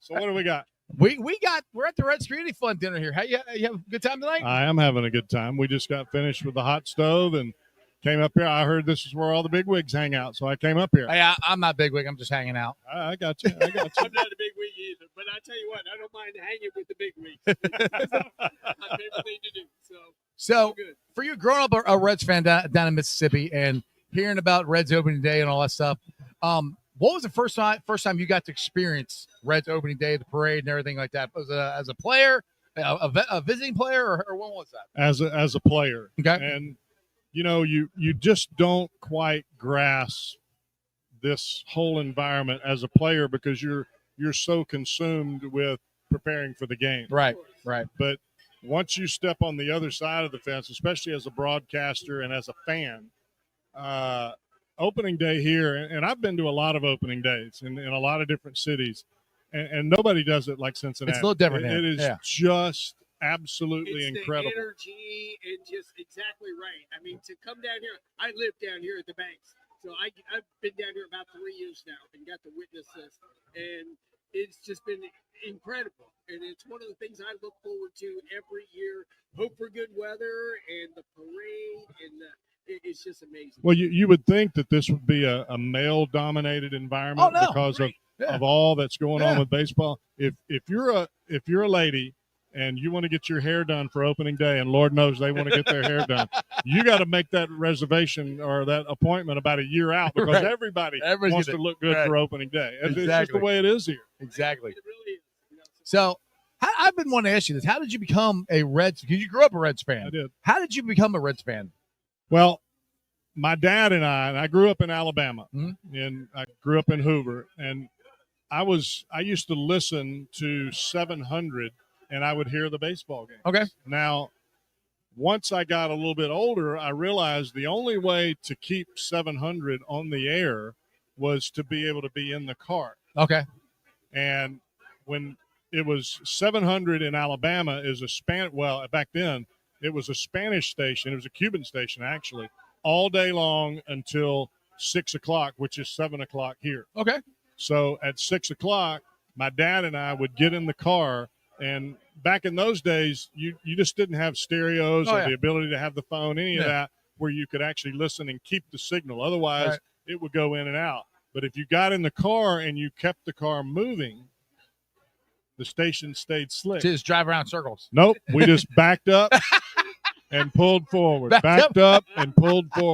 So what do we got? We're at the Reds Community Fund dinner here. You have a good time tonight? I am having a good time. We just got finished with the hot stove and came up here. I heard this is where all the bigwigs hang out, so I came up here. Hey, I'm not bigwig. I'm just hanging out. I got you. I'm not a big wig either, but I tell you what, I don't mind hanging with the big wigs. My favorite thing to do. So good. for you, growing up a Reds fan down in Mississippi and hearing about Reds opening day and all that stuff, what was the first time you got to experience Reds opening day, the parade, and everything like that? Was it as a player, a visiting player, or when was that? As a player, okay. And you just don't quite grasp this whole environment as a player because you're so consumed with preparing for the game. Right. But once you step on the other side of the fence, especially as a broadcaster and as a fan, opening day here, and I've been to a lot of opening days in a lot of different cities, and nobody does it like Cincinnati. It's a little different. It is just absolutely it's incredible. The energy and just exactly right. I mean, to come down here, I live down here at the Banks, so I've been down here about 3 years now and got to witness this, and it's just been incredible. And it's one of the things I look forward to every year. Hope for good weather and the parade, and it's just amazing. Well, you would think that this would be a male-dominated environment because of all that's going on with baseball. If you're a lady and you want to get your hair done for opening day, and Lord knows they want to get their hair done, you got to make that reservation or that appointment about a year out because everybody wants to look good for opening day. Exactly. It's just the way it is here. Exactly. It really is. So I've been wanting to ask you this. How did you become a Reds? Because you grew up a Reds fan. I did. How did you become a Reds fan? Well, my dad and I grew up in Alabama, Mm-hmm. and I grew up in Hoover, and I used to listen to 700, and I would hear the baseball game. Okay. Now, once I got a little bit older, I realized the only way to keep 700 on the air was to be able to be in the car. Okay. And when it was 700 in Alabama back then it was a Spanish station. It was a Cuban station, actually, all day long until 6 o'clock, which is 7 o'clock here. Okay. So at 6 o'clock, my dad and I would get in the car. And back in those days, you just didn't have stereos or the ability to have the phone, any of that, where you could actually listen and keep the signal. Otherwise, it would go in and out. But if you got in the car and you kept the car moving, the station stayed slick. Just drive around circles. Nope. We just backed up and pulled forward. Backed up and pulled forward.